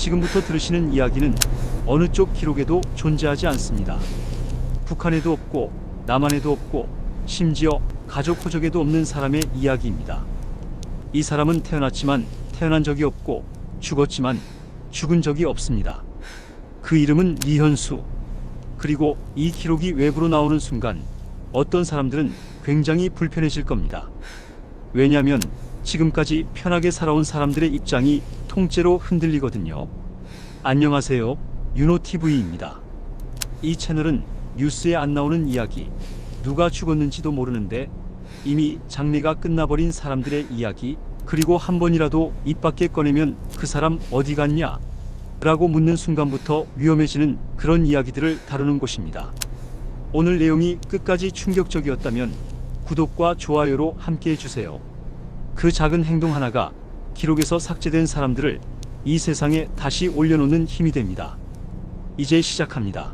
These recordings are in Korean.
지금부터 들으시는 이야기는 어느 쪽 기록에도 존재하지 않습니다. 북한에도 없고 남한에도 없고 심지어 가족 호적에도 없는 사람의 이야기입니다. 이 사람은 태어났지만 태어난 적이 없고 죽었지만 죽은 적이 없습니다. 그 이름은 리현수. 그리고 이 기록이 외부로 나오는 순간 어떤 사람들은 굉장히 불편해질 겁니다. 왜냐하면 지금까지 편하게 살아온 사람들의 입장이 통째로 흔들리거든요. 안녕하세요. 윤호TV입니다. 이 채널은 뉴스에 안 나오는 이야기, 누가 죽었는지도 모르는데 이미 장례가 끝나버린 사람들의 이야기, 그리고 한 번이라도 입 밖에 꺼내면 그 사람 어디 갔냐? 라고 묻는 순간부터 위험해지는 그런 이야기들을 다루는 곳입니다. 오늘 내용이 끝까지 충격적이었다면 구독과 좋아요로 함께 해주세요. 그 작은 행동 하나가 기록에서 삭제된 사람들을 이 세상에 다시 올려놓는 힘이 됩니다. 이제 시작합니다.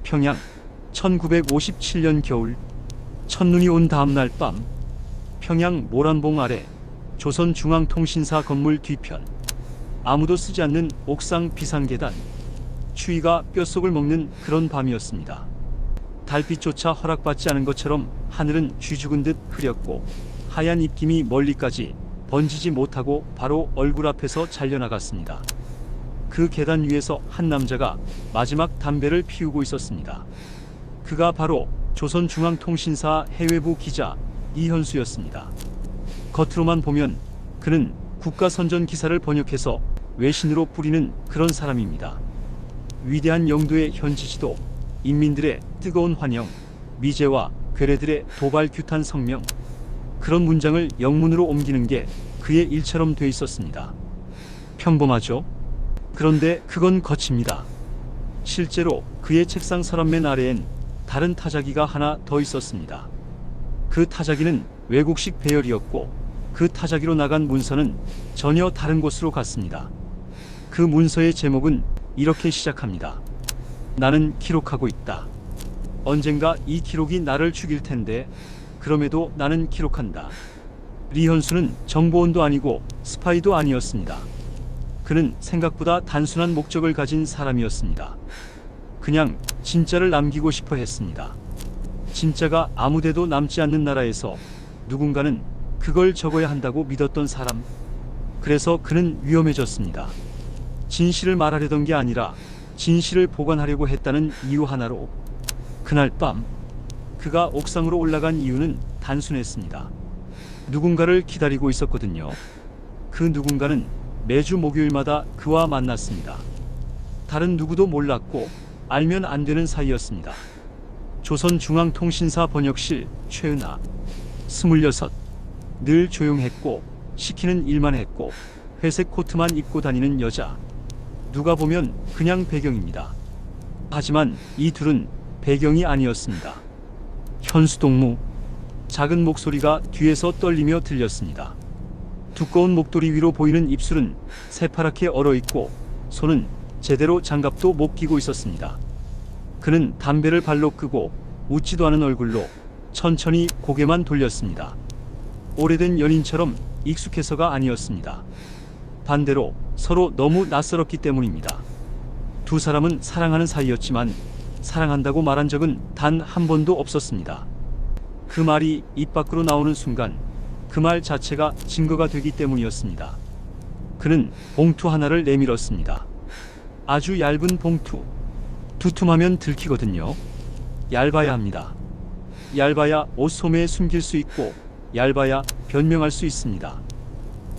평양 1957년 겨울, 첫눈이 온 다음날 밤, 평양 모란봉 아래 조선중앙통신사 건물 뒤편, 아무도 쓰지 않는 옥상 비상계단, 추위가 뼛속을 먹는 그런 밤이었습니다. 달빛조차 허락받지 않은 것처럼 하늘은 쥐죽은 듯 흐렸고 하얀 입김이 멀리까지 번지지 못하고 바로 얼굴 앞에서 잘려나갔습니다. 그 계단 위에서 한 남자가 마지막 담배를 피우고 있었습니다. 그가 바로 조선중앙통신사 해외부 기자 이현수였습니다. 겉으로만 보면 그는 국가선전 기사를 번역해서 외신으로 뿌리는 그런 사람입니다. 위대한 영도의 현지지도, 인민들의 뜨거운 환영, 미제와 괴뢰들의 도발 규탄 성명, 그런 문장을 영문으로 옮기는 게 그의 일처럼 돼 있었습니다. 평범하죠? 그런데 그건 거칩니다. 실제로 그의 책상 서랍맨 아래엔 다른 타자기가 하나 더 있었습니다. 그 타자기는 외국식 배열이었고 그 타자기로 나간 문서는 전혀 다른 곳으로 갔습니다. 그 문서의 제목은 이렇게 시작합니다. 나는 기록하고 있다. 언젠가 이 기록이 나를 죽일 텐데 그럼에도 나는 기록한다. 리현수는 정보원도 아니고 스파이도 아니었습니다. 그는 생각보다 단순한 목적을 가진 사람이었습니다. 그냥 진짜를 남기고 싶어 했습니다. 진짜가 아무데도 남지 않는 나라에서 누군가는 그걸 적어야 한다고 믿었던 사람. 그래서 그는 위험해졌습니다. 진실을 말하려던 게 아니라 진실을 보관하려고 했다는 이유 하나로 그날 밤 그가 옥상으로 올라간 이유는 단순했습니다. 누군가를 기다리고 있었거든요. 그 누군가는 매주 목요일마다 그와 만났습니다. 다른 누구도 몰랐고 알면 안 되는 사이였습니다. 조선중앙통신사 번역실 최은하, 26, 늘 조용했고 시키는 일만 했고 회색 코트만 입고 다니는 여자. 누가 보면 그냥 배경입니다. 하지만 이 둘은 배경이 아니었습니다. 현수동무. 작은 목소리가 뒤에서 떨리며 들렸습니다. 두꺼운 목도리 위로 보이는 입술은 새파랗게 얼어있고 손은 제대로 장갑도 못 끼고 있었습니다. 그는 담배를 발로 끄고 웃지도 않은 얼굴로 천천히 고개만 돌렸습니다. 오래된 연인처럼 익숙해서가 아니었습니다. 반대로 서로 너무 낯설었기 때문입니다. 두 사람은 사랑하는 사이였지만 사랑한다고 말한 적은 단 한 번도 없었습니다. 그 말이 입 밖으로 나오는 순간 그 말 자체가 증거가 되기 때문이었습니다. 그는 봉투 하나를 내밀었습니다. 아주 얇은 봉투. 두툼하면 들키거든요. 얇아야 합니다. 얇아야 옷 소매에 숨길 수 있고 얇아야 변명할 수 있습니다.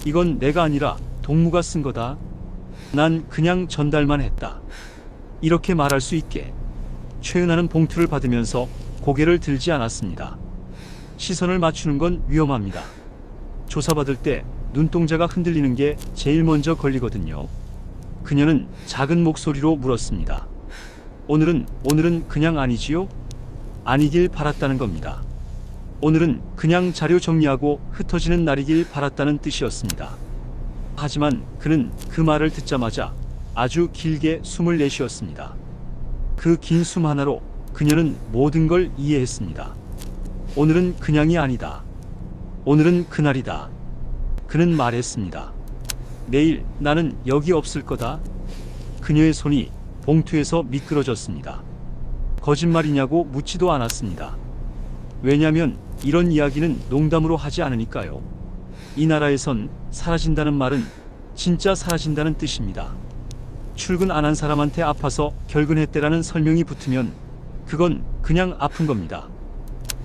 이건 내가 아니라 동무가 쓴 거다. 난 그냥 전달만 했다. 이렇게 말할 수 있게. 최은하는 봉투를 받으면서 고개를 들지 않았습니다. 시선을 맞추는 건 위험합니다. 조사받을 때 눈동자가 흔들리는 게 제일 먼저 걸리거든요. 그녀는 작은 목소리로 물었습니다. 오늘은 그냥 아니지요? 아니길 바랐다는 겁니다. 오늘은 그냥 자료 정리하고 흩어지는 날이길 바랐다는 뜻이었습니다. 하지만 그는 그 말을 듣자마자 아주 길게 숨을 내쉬었습니다. 그 긴 숨 하나로 그녀는 모든 걸 이해했습니다. 오늘은 그냥이 아니다. 오늘은 그날이다. 그는 말했습니다. 내일 나는 여기 없을 거다. 그녀의 손이 봉투에서 미끄러졌습니다. 거짓말이냐고 묻지도 않았습니다. 왜냐면 이런 이야기는 농담으로 하지 않으니까요. 이 나라에선 사라진다는 말은 진짜 사라진다는 뜻입니다. 출근 안 한 사람한테 아파서 결근했대라는 설명이 붙으면 그건 그냥 아픈 겁니다.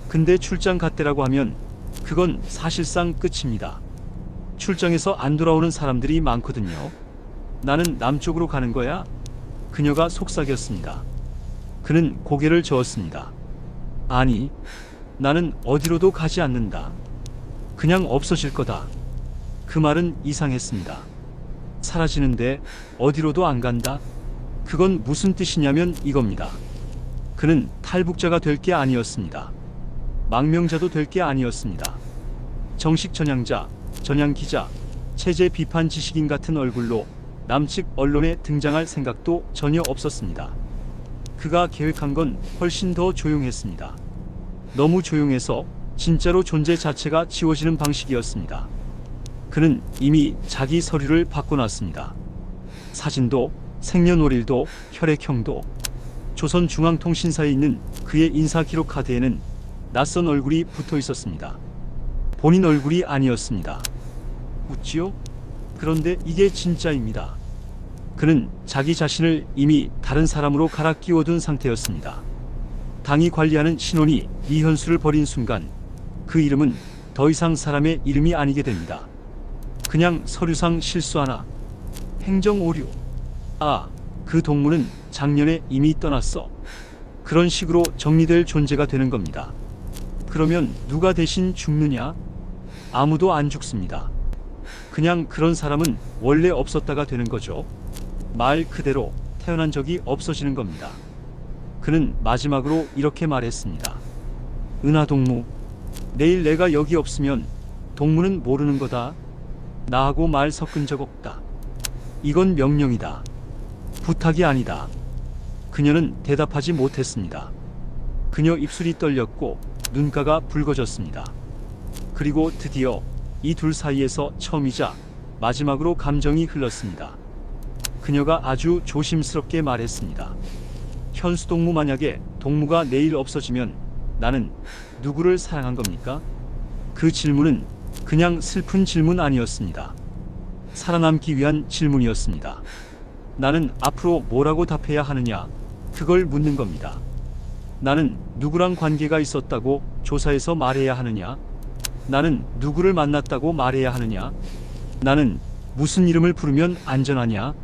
근데 출장 갔대라고 하면 그건 사실상 끝입니다. 출장에서 안 돌아오는 사람들이 많거든요. 나는 남쪽으로 가는 거야? 그녀가 속삭였습니다. 그는 고개를 저었습니다. 아니, 나는 어디로도 가지 않는다. 그냥 없어질 거다. 그 말은 이상했습니다. 사라지는데 어디로도 안 간다? 그건 무슨 뜻이냐면 이겁니다. 그는 탈북자가 될 게 아니었습니다. 망명자도 될 게 아니었습니다. 정식 전향자, 전향기자, 체제 비판 지식인 같은 얼굴로 남측 언론에 등장할 생각도 전혀 없었습니다. 그가 계획한 건 훨씬 더 조용했습니다. 너무 조용해서 진짜로 존재 자체가 지워지는 방식이었습니다. 그는 이미 자기 서류를 바꿔놨습니다. 사진도, 생년월일도, 혈액형도. 조선중앙통신사에 있는 그의 인사기록 카드에는 낯선 얼굴이 붙어 있었습니다. 본인 얼굴이 아니었습니다. 웃지요? 그런데 이게 진짜입니다. 그는 자기 자신을 이미 다른 사람으로 갈아 끼워둔 상태였습니다. 당이 관리하는 신원이 이현수를 버린 순간 그 이름은 더 이상 사람의 이름이 아니게 됩니다. 그냥 서류상 실수 하나. 행정 오류. 아, 그 동무는 작년에 이미 떠났어. 그런 식으로 정리될 존재가 되는 겁니다. 그러면 누가 대신 죽느냐? 아무도 안 죽습니다. 그냥 그런 사람은 원래 없었다가 되는 거죠. 말 그대로 태어난 적이 없어지는 겁니다. 그는 마지막으로 이렇게 말했습니다. 은하 동무, 내일 내가 여기 없으면 동무는 모르는 거다. 나하고 말 섞은 적 없다. 이건 명령이다. 부탁이 아니다. 그녀는 대답하지 못했습니다. 그녀 입술이 떨렸고 눈가가 붉어졌습니다. 그리고 드디어 이 둘 사이에서 처음이자 마지막으로 감정이 흘렀습니다. 그녀가 아주 조심스럽게 말했습니다. 현수 동무, 만약에 동무가 내일 없어지면 나는 누구를 사랑한 겁니까? 그 질문은 그냥 슬픈 질문 아니었습니다. 살아남기 위한 질문이었습니다. 나는 앞으로 뭐라고 답해야 하느냐? 그걸 묻는 겁니다. 나는 누구랑 관계가 있었다고 조사해서 말해야 하느냐? 나는 누구를 만났다고 말해야 하느냐? 나는 무슨 이름을 부르면 안전하냐?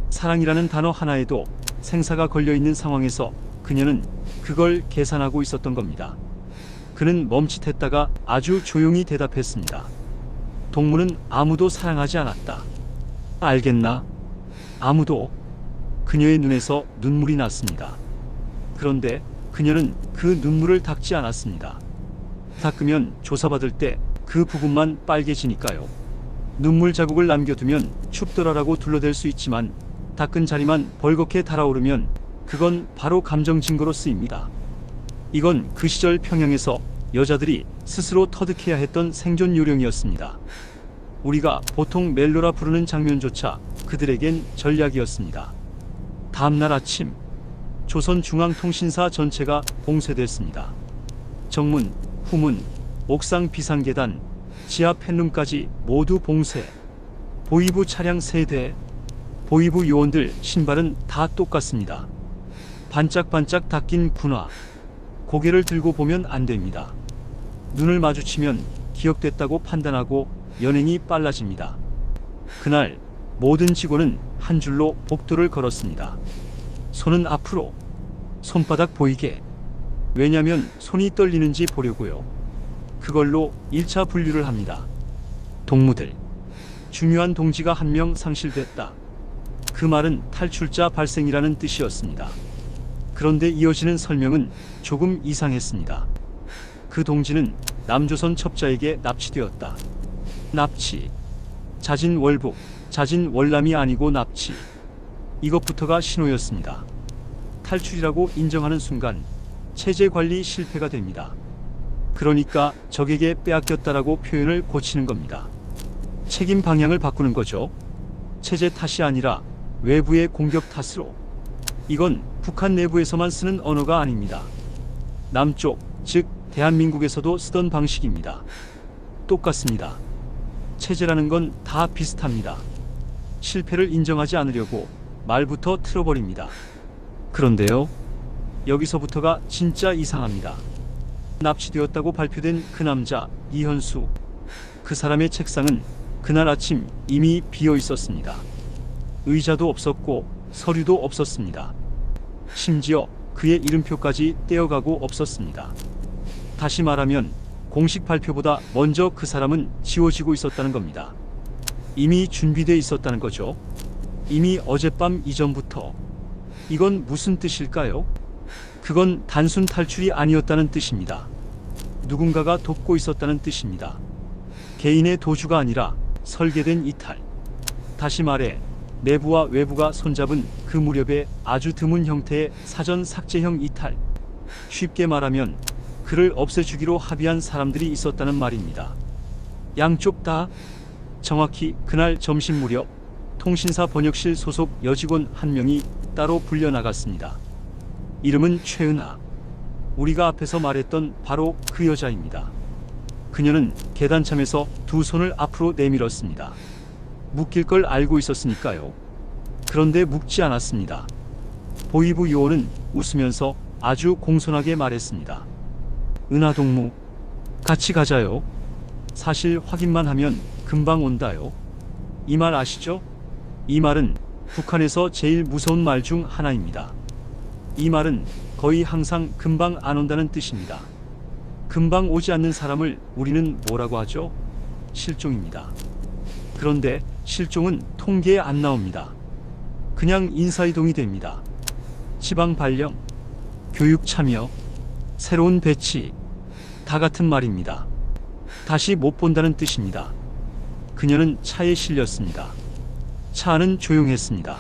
사랑이라는 단어 하나에도 생사가 걸려있는 상황에서 그녀는 그걸 계산하고 있었던 겁니다. 그는 멈칫했다가 아주 조용히 대답했습니다. 동무는 아무도 사랑하지 않았다. 알겠나? 아무도. 그녀의 눈에서 눈물이 났습니다. 그런데 그녀는 그 눈물을 닦지 않았습니다. 닦으면 조사받을 때 그 부분만 빨개지니까요. 눈물 자국을 남겨두면 춥더라라고 둘러댈 수 있지만 닦은 자리만 벌겋게 달아오르면 그건 바로 감정 증거로 쓰입니다. 이건 그 시절 평양에서 여자들이 스스로 터득해야 했던 생존 요령이었습니다. 우리가 보통 멜로라 부르는 장면조차 그들에겐 전략이었습니다. 다음날 아침, 조선중앙통신사 전체가 봉쇄됐습니다. 정문, 후문, 옥상 비상계단, 지하 팬룸까지 모두 봉쇄. 보위부 차량 3대, 보위부 요원들 신발은 다 똑같습니다. 반짝반짝 닦인 군화. 고개를 들고 보면 안 됩니다. 눈을 마주치면 기억됐다고 판단하고 연행이 빨라집니다. 그날 모든 직원은 한 줄로 복도를 걸었습니다. 손은 앞으로, 손바닥 보이게. 왜냐면 손이 떨리는지 보려고요. 그걸로 1차 분류를 합니다. 동무들. 중요한 동지가 한 명 상실됐다. 그 말은 탈출자 발생이라는 뜻이었습니다. 그런데 이어지는 설명은 조금 이상했습니다. 그 동지는 남조선 첩자에게 납치되었다. 납치. 자진월북, 자진월남이 아니고 납치. 이것부터가 신호였습니다. 탈출이라고 인정하는 순간 체제 관리 실패가 됩니다. 그러니까 적에게 빼앗겼다라고 표현을 고치는 겁니다. 책임 방향을 바꾸는 거죠. 체제 탓이 아니라 외부의 공격 탓으로. 이건 북한 내부에서만 쓰는 언어가 아닙니다. 남쪽, 즉 대한민국에서도 쓰던 방식입니다. 똑같습니다. 체제라는 건 다 비슷합니다. 실패를 인정하지 않으려고 말부터 틀어버립니다. 그런데요, 여기서부터가 진짜 이상합니다. 납치되었다고 발표된 그 남자 이현수, 그 사람의 책상은 그날 아침 이미 비어 있었습니다. 의자도 없었고 서류도 없었습니다. 심지어 그의 이름표까지 떼어가고 없었습니다. 다시 말하면 공식 발표보다 먼저 그 사람은 지워지고 있었다는 겁니다. 이미 준비돼 있었다는 거죠. 이미 어젯밤 이전부터. 이건 무슨 뜻일까요? 그건 단순 탈출이 아니었다는 뜻입니다. 누군가가 돕고 있었다는 뜻입니다. 개인의 도주가 아니라 설계된 이탈. 다시 말해 내부와 외부가 손잡은 그 무렵에 아주 드문 형태의 사전 삭제형 이탈. 쉽게 말하면 그를 없애주기로 합의한 사람들이 있었다는 말입니다. 양쪽 다. 정확히 그날 점심 무렵 통신사 번역실 소속 여직원 한 명이 따로 불려나갔습니다. 이름은 최은아. 우리가 앞에서 말했던 바로 그 여자입니다. 그녀는 계단참에서 두 손을 앞으로 내밀었습니다. 묶일 걸 알고 있었으니까요. 그런데 묶지 않았습니다. 보이부 요원은 웃으면서 아주 공손하게 말했습니다. 은하 동무, 같이 가자요. 사실 확인만 하면 금방 온다요. 이 말 아시죠? 이 말은 북한에서 제일 무서운 말 중 하나입니다. 이 말은 거의 항상 금방 안 온다는 뜻입니다. 금방 오지 않는 사람을 우리는 뭐라고 하죠? 실종입니다. 그런데 실종은 통계에 안 나옵니다. 그냥 인사이동이 됩니다. 지방 발령, 교육 참여, 새로운 배치, 다 같은 말입니다. 다시 못 본다는 뜻입니다. 그녀는 차에 실렸습니다. 차 안은 조용했습니다.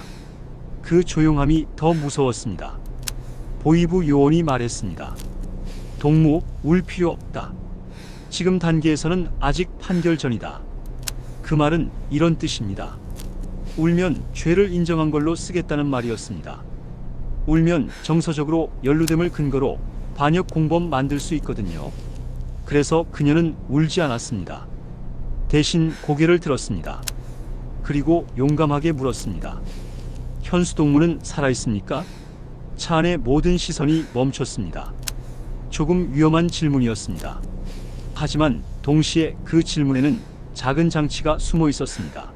그 조용함이 더 무서웠습니다. 보이부 요원이 말했습니다. 동무, 울 필요 없다. 지금 단계에서는 아직 판결 전이다. 그 말은 이런 뜻입니다. 울면 죄를 인정한 걸로 쓰겠다는 말이었습니다. 울면 정서적으로 연루됨을 근거로 반역 공범 만들 수 있거든요. 그래서 그녀는 울지 않았습니다. 대신 고개를 들었습니다. 그리고 용감하게 물었습니다. 현수 동무는 살아있습니까? 차 안의 모든 시선이 멈췄습니다. 조금 위험한 질문이었습니다. 하지만 동시에 그 질문에는 작은 장치가 숨어 있었습니다.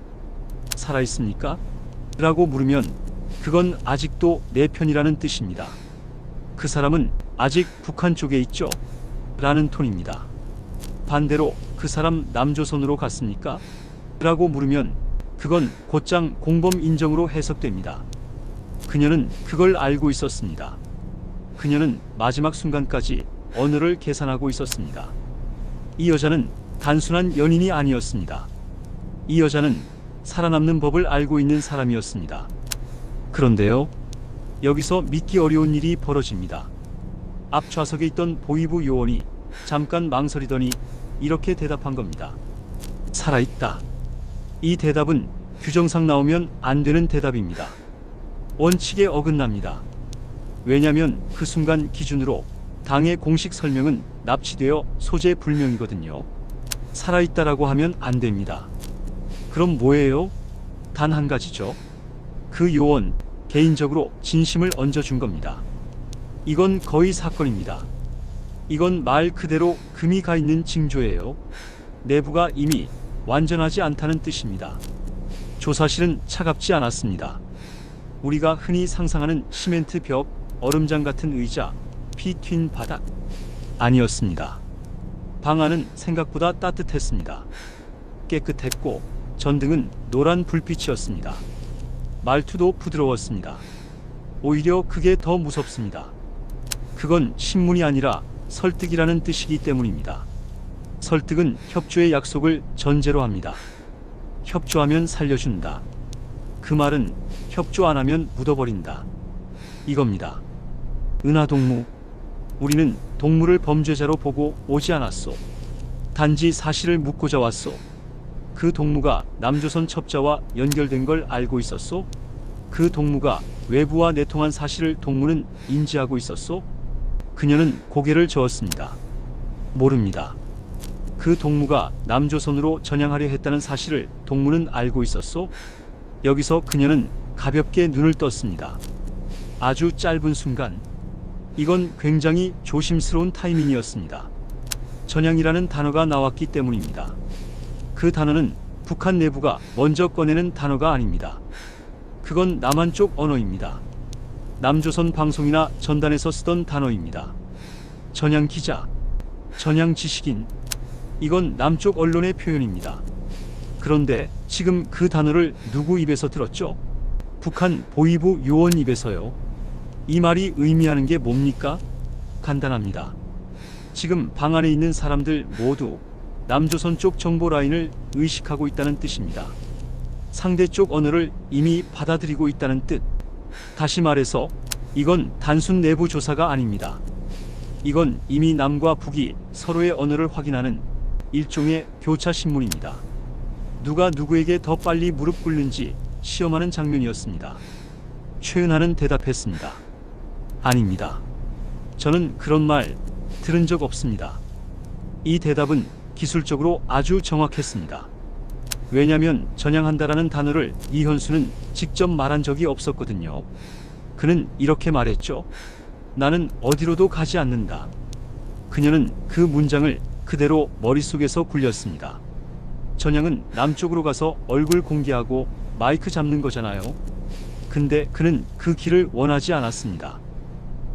살아있습니까? 라고 물으면 그건 아직도 내 편이라는 뜻입니다. 그 사람은 아직 북한 쪽에 있죠? 라는 톤입니다. 반대로 그 사람 남조선으로 갔습니까? 라고 물으면 그건 곧장 공범 인정으로 해석됩니다. 그녀는 그걸 알고 있었습니다. 그녀는 마지막 순간까지 언어를 계산하고 있었습니다. 이 여자는 단순한 연인이 아니었습니다. 이 여자는 살아남는 법을 알고 있는 사람이었습니다. 그런데요, 여기서 믿기 어려운 일이 벌어집니다. 앞 좌석에 있던 보이부 요원이 잠깐 망설이더니 이렇게 대답한 겁니다. 살아있다. 이 대답은 규정상 나오면 안 되는 대답입니다. 원칙에 어긋납니다. 왜냐면 그 순간 기준으로 당의 공식 설명은 납치되어 소재 불명이거든요. 살아있다라고 하면 안 됩니다. 그럼 뭐예요? 단 한 가지죠. 그 요원 개인적으로 진심을 얹어준 겁니다. 이건 거의 사건입니다. 이건 말 그대로 금이 가 있는 징조예요. 내부가 이미 완전하지 않다는 뜻입니다. 조사실은 차갑지 않았습니다. 우리가 흔히 상상하는 시멘트 벽, 얼음장 같은 의자, 피 튄 바닥 아니었습니다. 방 안은 생각보다 따뜻했습니다. 깨끗했고 전등은 노란 불빛이었습니다. 말투도 부드러웠습니다. 오히려 그게 더 무섭습니다. 그건 신문이 아니라 설득이라는 뜻이기 때문입니다. 설득은 협조의 약속을 전제로 합니다. 협조하면 살려준다. 그 말은 협조 안 하면 묻어버린다. 이겁니다. 은하 동무, 우리는 동무를 범죄자로 보고 오지 않았소. 단지 사실을 묻고자 왔소. 그 동무가 남조선 첩자와 연결된 걸 알고 있었소? 그 동무가 외부와 내통한 사실을 동무는 인지하고 있었소? 그녀는 고개를 저었습니다. 모릅니다. 그 동무가 남조선으로 전향하려 했다는 사실을 동무는 알고 있었소? 여기서 그녀는 가볍게 눈을 떴습니다. 아주 짧은 순간, 이건 굉장히 조심스러운 타이밍이었습니다. 전향이라는 단어가 나왔기 때문입니다. 그 단어는 북한 내부가 먼저 꺼내는 단어가 아닙니다. 그건 남한 쪽 언어입니다. 남조선 방송이나 전단에서 쓰던 단어입니다. 전향 기자, 전향 지식인, 이건 남쪽 언론의 표현입니다. 그런데 지금 그 단어를 누구 입에서 들었죠? 북한 보위부 요원 입에서요. 이 말이 의미하는 게 뭡니까? 간단합니다. 지금 방 안에 있는 사람들 모두 남조선 쪽 정보 라인을 의식하고 있다는 뜻입니다. 상대 쪽 언어를 이미 받아들이고 있다는 뜻. 다시 말해서 이건 단순 내부 조사가 아닙니다. 이건 이미 남과 북이 서로의 언어를 확인하는 일종의 교차 신문입니다. 누가 누구에게 더 빨리 무릎 꿇는지 시험하는 장면이었습니다. 최은하는 대답했습니다. 아닙니다. 저는 그런 말 들은 적 없습니다. 이 대답은 기술적으로 아주 정확했습니다. 왜냐면 전향한다라는 단어를 이현수는 직접 말한 적이 없었거든요. 그는 이렇게 말했죠. 나는 어디로도 가지 않는다. 그녀는 그 문장을 그대로 머릿속에서 굴렸습니다. 전향은 남쪽으로 가서 얼굴 공개하고 마이크 잡는 거잖아요. 근데 그는 그 길을 원하지 않았습니다.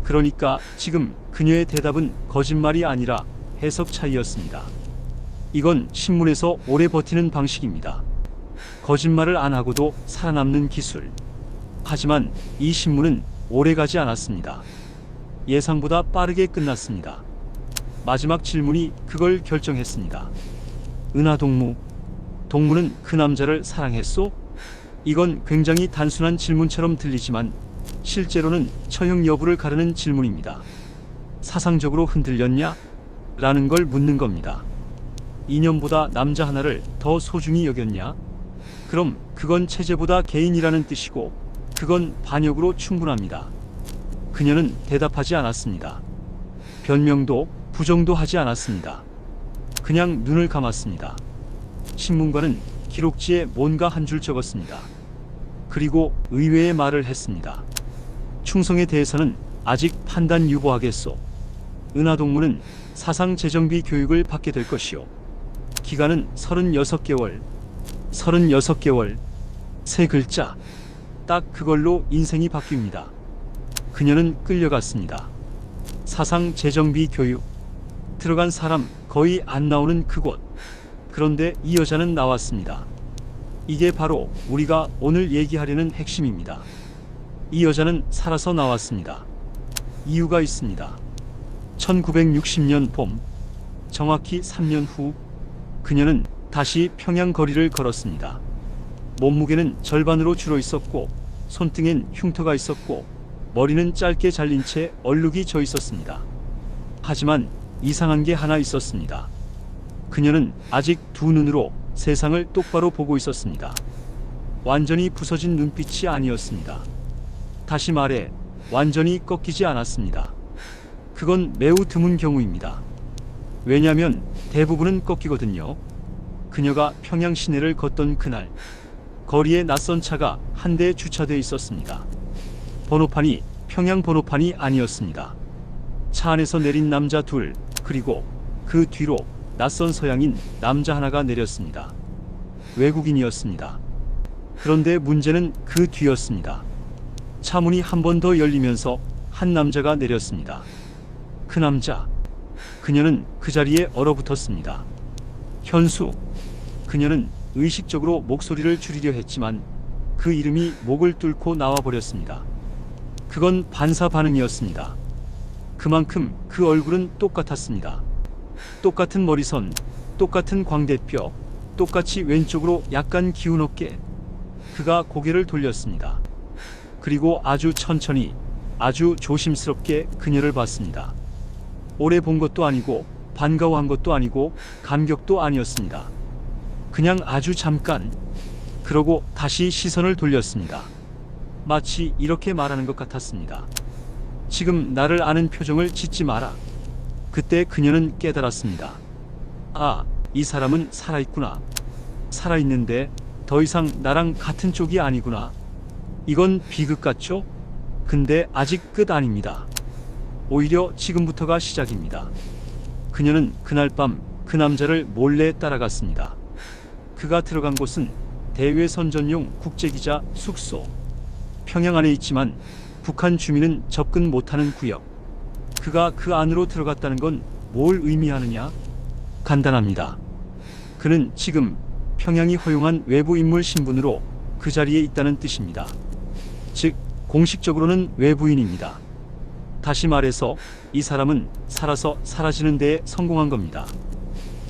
그러니까 지금 그녀의 대답은 거짓말이 아니라 해석 차이였습니다. 이건 신문에서 오래 버티는 방식입니다. 거짓말을 안 하고도 살아남는 기술. 하지만 이 신문은 오래 가지 않았습니다. 예상보다 빠르게 끝났습니다. 마지막 질문이 그걸 결정했습니다. 은하 동무, 동무는 그 남자를 사랑했소? 이건 굉장히 단순한 질문처럼 들리지만 실제로는 처형 여부를 가르는 질문입니다. 사상적으로 흔들렸냐? 라는 걸 묻는 겁니다. 이념보다 남자 하나를 더 소중히 여겼냐? 그럼 그건 체제보다 개인이라는 뜻이고 그건 반역으로 충분합니다. 그녀는 대답하지 않았습니다. 변명도 부정도 하지 않았습니다. 그냥 눈을 감았습니다. 신문관은 기록지에 뭔가 한 줄 적었습니다. 그리고 의외의 말을 했습니다. 충성에 대해서는 아직 판단 유보하겠소. 은하동무는 사상 재정비 교육을 받게 될 것이요. 기간은 36개월. 36개월. 세 글자. 딱 그걸로 인생이 바뀝니다. 그녀는 끌려갔습니다. 사상 재정비 교육. 들어간 사람 거의 안 나오는 그곳. 그런데 이 여자는 나왔습니다. 이게 바로 우리가 오늘 얘기하려는 핵심입니다. 이 여자는 살아서 나왔습니다. 이유가 있습니다. 1960년 봄, 정확히 3년 후, 그녀는 다시 평양 거리를 걸었습니다. 몸무게는 절반으로 줄어 있었고, 손등엔 흉터가 있었고, 머리는 짧게 잘린 채 얼룩이 져 있었습니다. 하지만 이상한 게 하나 있었습니다. 그녀는 아직 두 눈으로 세상을 똑바로 보고 있었습니다. 완전히 부서진 눈빛이 아니었습니다. 다시 말해, 완전히 꺾이지 않았습니다. 그건 매우 드문 경우입니다. 왜냐면 대부분은 꺾이거든요. 그녀가 평양 시내를 걷던 그날, 거리에 낯선 차가 한 대 주차되어 있었습니다. 번호판이 평양 번호판이 아니었습니다. 차 안에서 내린 남자 둘, 그리고 그 뒤로 낯선 서양인 남자 하나가 내렸습니다. 외국인이었습니다. 그런데 문제는 그 뒤였습니다. 차 문이 한 번 더 열리면서 한 남자가 내렸습니다. 그 남자. 그녀는 그 자리에 얼어붙었습니다. 현수. 그녀는 의식적으로 목소리를 줄이려 했지만 그 이름이 목을 뚫고 나와버렸습니다. 그건 반사 반응이었습니다. 그만큼 그 얼굴은 똑같았습니다. 똑같은 머리선, 똑같은 광대뼈, 똑같이 왼쪽으로 약간 기운 어깨. 그가 고개를 돌렸습니다. 그리고 아주 천천히, 아주 조심스럽게 그녀를 봤습니다. 오래 본 것도 아니고 반가워한 것도 아니고 감격도 아니었습니다. 그냥 아주 잠깐. 그러고 다시 시선을 돌렸습니다. 마치 이렇게 말하는 것 같았습니다. 지금 나를 아는 표정을 짓지 마라. 그때 그녀는 깨달았습니다. 아, 이 사람은 살아있구나. 살아있는데 더 이상 나랑 같은 쪽이 아니구나. 이건 비극 같죠? 근데 아직 끝 아닙니다. 오히려 지금부터가 시작입니다. 그녀는 그날 밤 그 남자를 몰래 따라갔습니다. 그가 들어간 곳은 대외선전용 국제기자 숙소. 평양 안에 있지만 북한 주민은 접근 못하는 구역. 그가 그 안으로 들어갔다는 건 뭘 의미하느냐? 간단합니다. 그는 지금 평양이 허용한 외부 인물 신분으로 그 자리에 있다는 뜻입니다. 즉, 공식적으로는 외부인입니다. 다시 말해서 이 사람은 살아서 사라지는 데에 성공한 겁니다.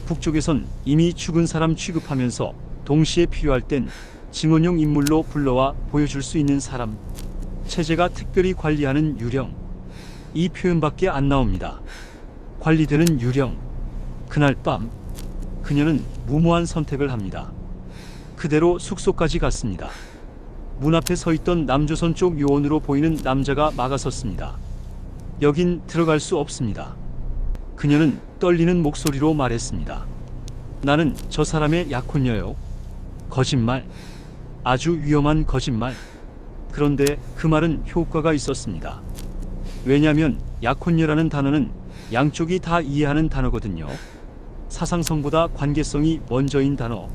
북쪽에선 이미 죽은 사람 취급하면서 동시에 필요할 땐 증언용 인물로 불러와 보여줄 수 있는 사람. 체제가 특별히 관리하는 유령. 이 표현밖에 안 나옵니다. 관리되는 유령. 그날 밤 그녀는 무모한 선택을 합니다. 그대로 숙소까지 갔습니다. 문 앞에 서 있던 남조선 쪽 요원으로 보이는 남자가 막아섰습니다. 여긴 들어갈 수 없습니다. 그녀는 떨리는 목소리로 말했습니다. 나는 저 사람의 약혼녀요. 거짓말. 아주 위험한 거짓말. 그런데 그 말은 효과가 있었습니다. 왜냐하면 약혼녀라는 단어는 양쪽이 다 이해하는 단어거든요. 사상성보다 관계성이 먼저인 단어.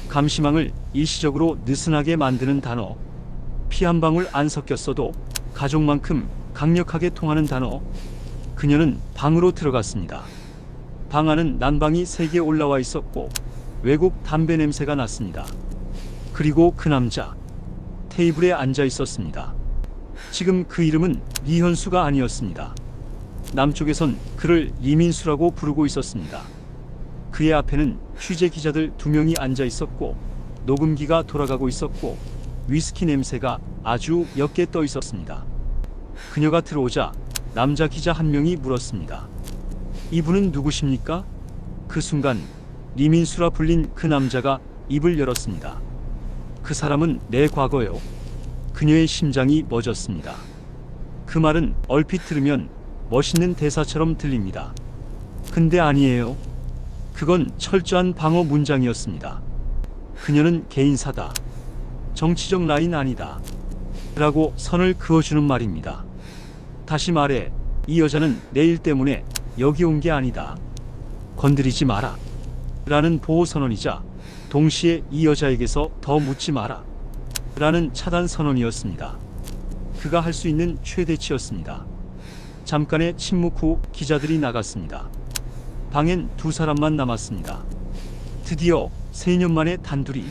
감시망을 일시적으로 느슨하게 만드는 단어. 피 한 방울 안 섞였어도 가족만큼 강력하게 통하는 단어. 그녀는 방으로 들어갔습니다. 방 안은 난방이 3개 올라와 있었고 외국 담배 냄새가 났습니다. 그리고 그 남자 테이블에 앉아 있었습니다. 지금 그 이름은 리현수가 아니었습니다. 남쪽에선 그를 이민수라고 부르고 있었습니다. 그의 앞에는 취재 기자들 2명이 앉아 있었고 녹음기가 돌아가고 있었고 위스키 냄새가 아주 옅게 떠 있었습니다. 그녀가 들어오자 남자 기자 1명이 물었습니다. 이분은 누구십니까? 그 순간 리민수라 불린 그 남자가 입을 열었습니다. 그 사람은 내 과거요. 그녀의 심장이 멎었습니다. 그 말은 얼핏 들으면 멋있는 대사처럼 들립니다. 근데 아니에요. 그건 철저한 방어 문장이었습니다. 그녀는 개인사다. 정치적 라인 아니다. 라고 선을 그어주는 말입니다. 다시 말해, 이 여자는 내 일 때문에 여기 온 게 아니다. 건드리지 마라. 라는 보호선언이자 동시에 이 여자에게서 더 묻지 마라. 라는 차단 선언이었습니다. 그가 할 수 있는 최대치였습니다. 잠깐의 침묵 후 기자들이 나갔습니다. 방엔 2사람만 남았습니다. 드디어 3년 만에 단둘이.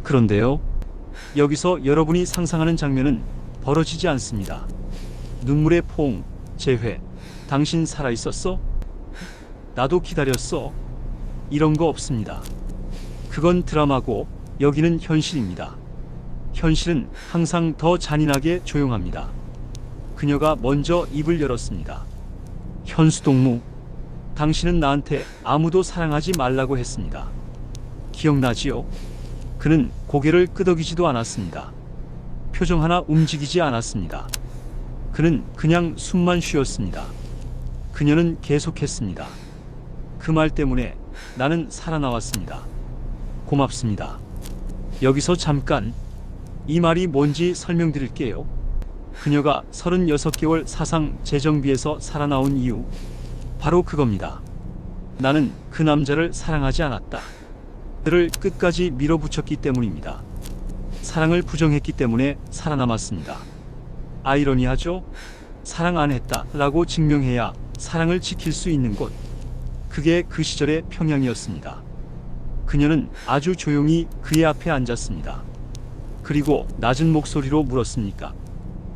그런데요, 여기서 여러분이 상상하는 장면은 벌어지지 않습니다. 눈물의 포옹, 재회. 당신 살아있었어? 나도 기다렸어. 이런 거 없습니다. 그건 드라마고 여기는 현실입니다. 현실은 항상 더 잔인하게 조용합니다. 그녀가 먼저 입을 열었습니다. 현수동무, 당신은 나한테 아무도 사랑하지 말라고 했습니다. 기억나지요? 그는 고개를 끄덕이지도 않았습니다. 표정 하나 움직이지 않았습니다. 그는 그냥 숨만 쉬었습니다. 그녀는 계속했습니다. 그 말 때문에 나는 살아나왔습니다. 고맙습니다. 여기서 잠깐 이 말이 뭔지 설명드릴게요. 그녀가 36개월 사상 재정비에서 살아나온 이유, 바로 그겁니다. 나는 그 남자를 사랑하지 않았다. 그를 끝까지 밀어붙였기 때문입니다. 사랑을 부정했기 때문에 살아남았습니다. 아이러니하죠? 사랑 안 했다 라고 증명해야 사랑을 지킬 수 있는 곳. 그게 그 시절의 평양이었습니다. 그녀는 아주 조용히 그의 앞에 앉았습니다. 그리고 낮은 목소리로 물었습니까?